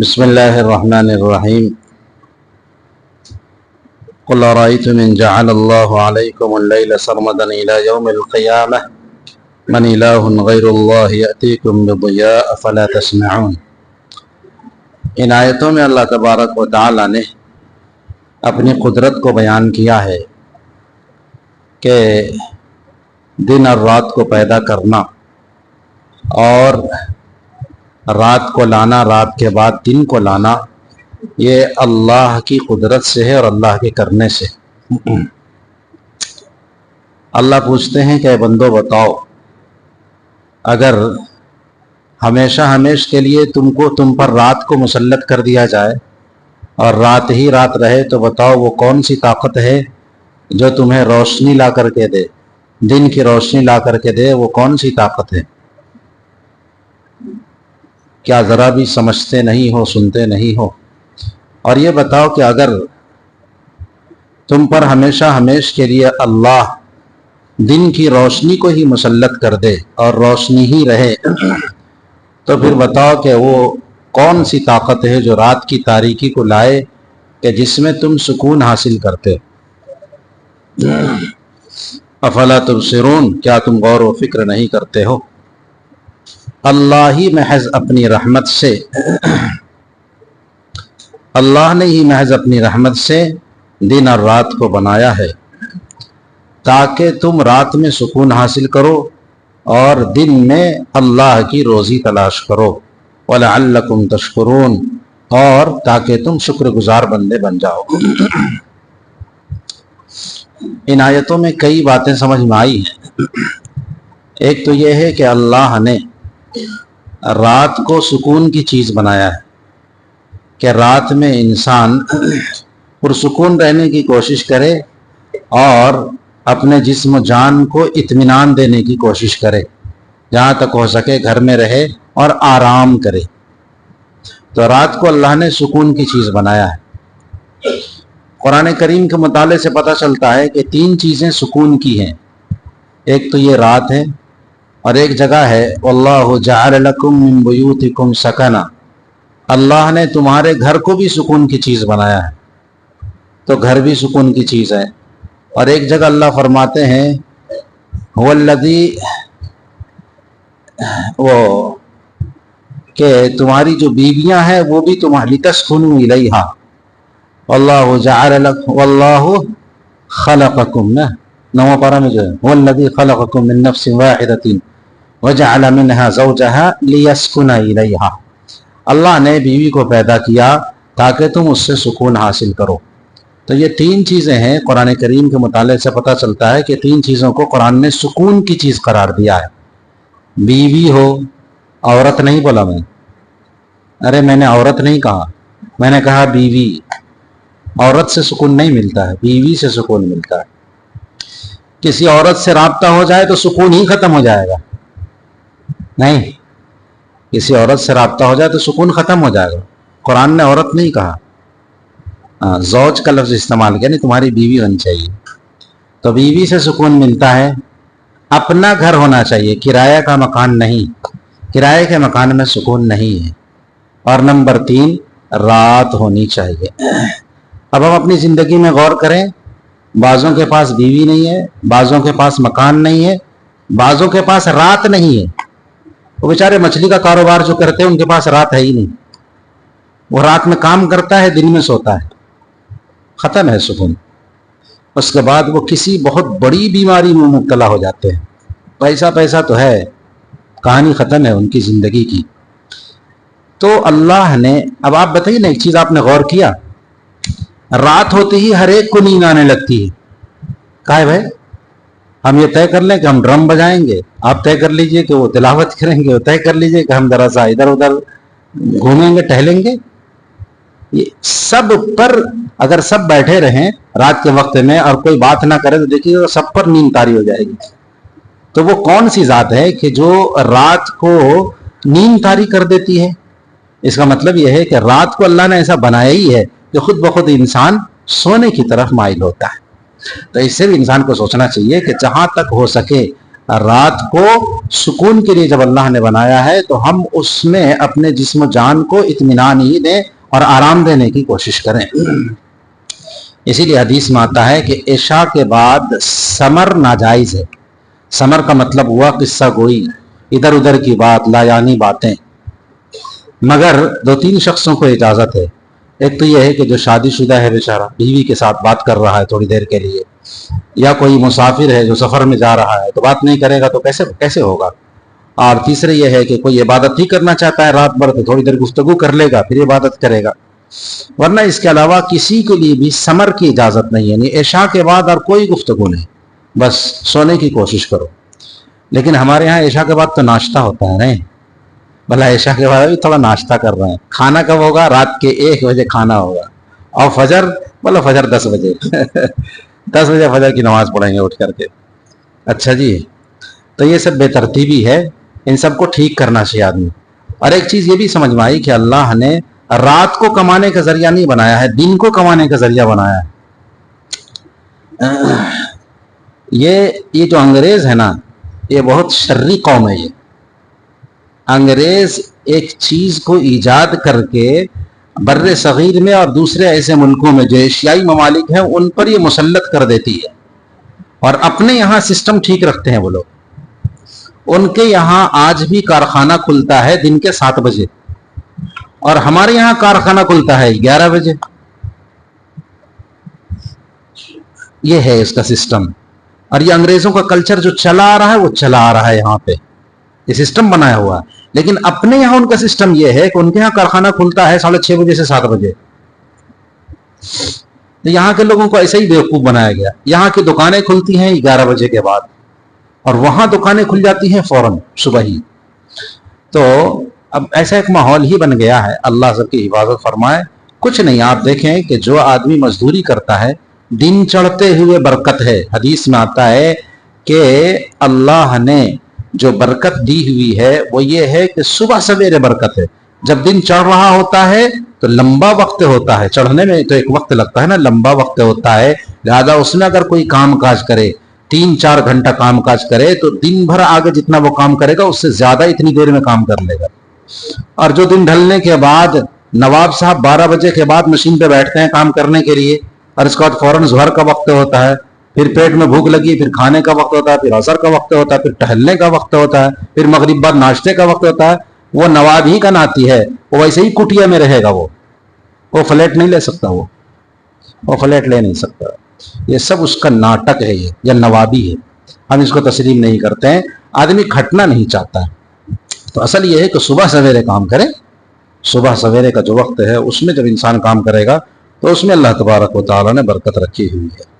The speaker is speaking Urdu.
بسم الله الرحمن الرحيم قل أرأيتم إن جعل الله عليكم الليل سرمدا إلى يوم القيامة من إله غير الله يأتيكم بضياء فلا تسمعون۔ ان آیتوں میں اللہ تبارک و تعالی نے اپنی قدرت کو بیان کیا ہے کہ دن اور رات کو پیدا کرنا اور رات کو لانا، رات کے بعد دن کو لانا، یہ اللہ کی قدرت سے ہے اور اللہ کے کرنے سے۔ اللہ پوچھتے ہیں کہ اے بندو بتاؤ، اگر ہمیشہ ہمیش کے لیے تم پر رات کو مسلط کر دیا جائے اور رات ہی رات رہے تو بتاؤ وہ کون سی طاقت ہے جو تمہیں روشنی لا کر کے دے، دن کی روشنی لا کر کے دے، وہ کون سی طاقت ہے؟ کیا ذرا بھی سمجھتے نہیں ہو، سنتے نہیں ہو؟ اور یہ بتاؤ کہ اگر تم پر ہمیشہ ہمیش کے لیے اللہ دن کی روشنی کو ہی مسلط کر دے اور روشنی ہی رہے تو پھر بتاؤ کہ وہ کون سی طاقت ہے جو رات کی تاریکی کو لائے کہ جس میں تم سکون حاصل کرتے؟ افلا تبصرون، کیا تم غور و فکر نہیں کرتے ہو؟ اللہ ہی محض اپنی رحمت سے اللہ نے ہی محض اپنی رحمت سے دن اور رات کو بنایا ہے تاکہ تم رات میں سکون حاصل کرو اور دن میں اللہ کی روزی تلاش کرو، وَلَعَلَّكُمْ تَشْكُرُونَ، اور تاکہ تم شکر گزار بندے بن جاؤ۔ ان آیتوں میں کئی باتیں سمجھ میں آئی ہیں۔ ایک تو یہ ہے کہ اللہ نے رات کو سکون کی چیز بنایا ہے کہ رات میں انسان پرسکون رہنے کی کوشش کرے اور اپنے جسم و جان کو اطمینان دینے کی کوشش کرے، جہاں تک ہو سکے گھر میں رہے اور آرام کرے۔ تو رات کو اللہ نے سکون کی چیز بنایا ہے۔ قرآن کریم کے مطالعے سے پتہ چلتا ہے کہ تین چیزیں سکون کی ہیں۔ ایک تو یہ رات ہے، اور ایک جگہ ہے وَاللَّهُ جَعَلَ لَكُم مِّن بُيُوتِكُمْ سَكَنًا، اللہ نے تمہارے گھر کو بھی سکون کی چیز بنایا ہے، تو گھر بھی سکون کی چیز ہے۔ اور ایک جگہ اللہ فرماتے ہیں هُوَ الَّذِي، وہ کہ تمہاری جو بیویاں ہیں وہ بھی تمہاری لِتَسْكُنُوا إِلَيْهَا، وَاللَّهُ جَعَلَ لَكُم وَاللَّهُ خَلَقَكُم، نواں پارہ میں جو ہے هُوَ الَّذِي خَلَقَكُم مِّن نَّفْسٍ وَاحِدَةٍ وَجَعَلَ مِنْهَا زَوْجَهَا لِيَسْكُنَ إِلَيْهَا، اللہ نے بیوی کو پیدا کیا تاکہ تم اس سے سکون حاصل کرو۔ تو یہ تین چیزیں ہیں، قرآن کریم کے مطالعے سے پتہ چلتا ہے کہ تین چیزوں کو قرآن نے سکون کی چیز قرار دیا ہے۔ بیوی ہو، عورت نہیں بولا میں، ارے میں نے عورت نہیں کہا، میں نے کہا بیوی۔ عورت سے سکون نہیں ملتا ہے، بیوی سے سکون ملتا ہے۔ کسی عورت سے رابطہ ہو جائے تو سکون ہی ختم ہو جائے گا، نہیں، کسی عورت سے رابطہ ہو جائے تو سکون ختم ہو جائے گا۔ قرآن نے عورت نہیں کہا، زوج کا لفظ استعمال کیا، نہیں تمہاری بیوی ہونی چاہیے۔ تو بیوی سے سکون ملتا ہے، اپنا گھر ہونا چاہیے، کرایہ کا مکان نہیں، کرایہ کے مکان میں سکون نہیں ہے۔ اور نمبر 3، رات ہونی چاہیے۔ اب ہم اپنی زندگی میں غور کریں، بعضوں کے پاس بیوی نہیں ہے، بعضوں کے پاس مکان نہیں ہے، بعضوں کے پاس رات نہیں ہے۔ وہ بیچارے مچھلی کا کاروبار جو کرتے ہیں ان کے پاس رات ہے ہی نہیں، وہ رات میں کام کرتا ہے، دن میں سوتا ہے، ختم ہے سکون۔ اس کے بعد وہ کسی بہت بڑی بیماری میں مبتلا ہو جاتے ہیں، پیسہ تو ہے، کہانی ختم ہے ان کی زندگی کی۔ تو اللہ نے، اب آپ بتائیے نا، ایک چیز آپ نے غور کیا، رات ہوتے ہی ہر ایک کو نیند آنے لگتی ہے۔ کہا ہے بھائی ہم یہ طے کر لیں کہ ہم ڈرم بجائیں گے، آپ طے کر لیجئے کہ وہ تلاوت کریں گے، وہ طے کر لیجئے کہ ہم ذرا سا ادھر ادھر گھومیں گے، ٹہلیں گے۔ یہ سب پر اگر سب بیٹھے رہیں رات کے وقت میں اور کوئی بات نہ کرے تو دیکھیے سب پر نیند طاری ہو جائے گی۔ تو وہ کون سی ذات ہے کہ جو رات کو نیند طاری کر دیتی ہے؟ اس کا مطلب یہ ہے کہ رات کو اللہ نے ایسا بنایا ہی ہے کہ خود بخود انسان سونے کی طرف مائل ہوتا ہے۔ تو اس سے بھی انسان کو سوچنا چاہیے کہ جہاں تک ہو سکے رات کو سکون کے لیے جب اللہ نے بنایا ہے تو ہم اس میں اپنے جسم و جان کو اطمینان ہی دیں اور آرام دینے کی کوشش کریں. اسی لیے حدیث میں آتا ہے کہ عشاء کے بعد سمر ناجائز ہے. سمر کا مطلب ہوا قصہ گوئی، ادھر ادھر کی بات، لا یعنی باتیں. مگر 2-3 شخصوں کو اجازت ہے. ایک تو یہ ہے کہ جو شادی شدہ ہے بیچارہ، بیوی کے ساتھ بات کر رہا ہے تھوڑی دیر کے لیے، یا کوئی مسافر ہے جو سفر میں جا رہا ہے تو بات نہیں کرے گا تو کیسے ہوگا. اور تیسرے یہ ہے کہ کوئی عبادت ہی کرنا چاہتا ہے رات بھر تو تھوڑی دیر گفتگو کر لے گا پھر عبادت کرے گا. ورنہ اس کے علاوہ کسی کے لیے بھی سمر کی اجازت نہیں ہے، یعنی عشاء کے بعد اور کوئی گفتگو نہیں، بس سونے کی کوشش کرو. لیکن ہمارے ہاں عشاء کے بعد تو ناشتہ ہوتا ہے نہیں، بھلا عشاء کے بعد بھی تھوڑا ناشتہ کر رہے ہیں. کھانا کب ہوگا؟ رات کے 1 بجے کھانا ہوگا. اور فجر، بولا فجر 10 بجے 10 بجے فجر کی نماز پڑھیں گے اٹھ کر کے. اچھا جی، تو یہ سب بے ترتیبی ہے، ان سب کو ٹھیک کرنا چاہیے آدمی. اور ایک چیز یہ بھی سمجھ میں آئی کہ اللہ نے رات کو کمانے کا ذریعہ نہیں بنایا ہے، دن کو کمانے کا ذریعہ بنایا ہے. یہ جو انگریز ہے نا، یہ بہت شرری قوم ہے. یہ انگریز ایک چیز کو ایجاد کر کے بر صغیر میں اور دوسرے ایسے ملکوں میں جو ایشیائی ممالک ہیں ان پر یہ مسلط کر دیتی ہے، اور اپنے یہاں سسٹم ٹھیک رکھتے ہیں وہ لوگ. ان کے یہاں آج بھی کارخانہ کھلتا ہے دن کے 7 بجے، اور ہمارے یہاں کارخانہ کھلتا ہے 11 بجے. یہ ہے اس کا سسٹم. اور یہ انگریزوں کا کلچر جو چلا آ رہا ہے وہ چلا آ رہا ہے یہاں پہ، یہ سسٹم بنایا ہوا ہے. لیکن اپنے یہاں ان کا سسٹم یہ ہے کہ ان کے یہاں کارخانہ کھلتا ہے 6:30 بجے سے 7 بجے. تو یہاں کے لوگوں کو ایسے ہی بیوقوف بنایا گیا. یہاں کی دکانیں کھلتی ہیں 11 بجے کے بعد، اور وہاں دکانیں کھل جاتی ہیں فوراً صبح ہی. تو اب ایسا ایک ماحول ہی بن گیا ہے. اللہ سب کی حفاظت فرمائے. کچھ نہیں، آپ دیکھیں کہ جو آدمی مزدوری کرتا ہے دن چڑھتے ہوئے برکت ہے. حدیث میں آتا ہے کہ اللہ نے جو برکت دی ہوئی ہے وہ یہ ہے کہ صبح سویرے برکت ہے. جب دن چڑھ رہا ہوتا ہے تو لمبا وقت ہوتا ہے، چڑھنے میں تو ایک وقت لگتا ہے نا، لمبا وقت ہوتا ہے. لہذا اس میں اگر کوئی کام کاج کرے 3-4 گھنٹہ کام کاج کرے تو دن بھر آگے جتنا وہ کام کرے گا اس سے زیادہ اتنی دیر میں کام کر لے گا. اور جو دن ڈھلنے کے بعد نواب صاحب 12 بجے کے بعد مشین پہ بیٹھتے ہیں کام کرنے کے لیے، اور اس کے بعد فوراً ظہر کا وقت ہوتا ہے، پھر پیٹ میں بھوک لگی، پھر کھانے کا وقت ہوتا ہے، پھر عصر کا وقت ہوتا ہے، پھر ٹہلنے کا وقت ہوتا ہے، پھر مغرب بعد ناشتے کا وقت ہوتا ہے. وہ نواب ہی کا ناتی ہے، وہ ویسے ہی کٹیا میں رہے گا. وہ فلیٹ نہیں لے سکتا، وہ فلیٹ لے نہیں سکتا. یہ سب اس کا ناٹک ہے، یہ نوابی ہے. ہم اس کو تسلیم نہیں کرتے ہیں. آدمی کھٹنا نہیں چاہتا ہے. تو اصل یہ ہے کہ صبح سویرے کام کرے. صبح سویرے کا جو وقت ہے اس میں جب انسان کام کرے گا تو اس میں اللہ تبارک و تعالیٰ نے برکت رکھی ہوئی ہے.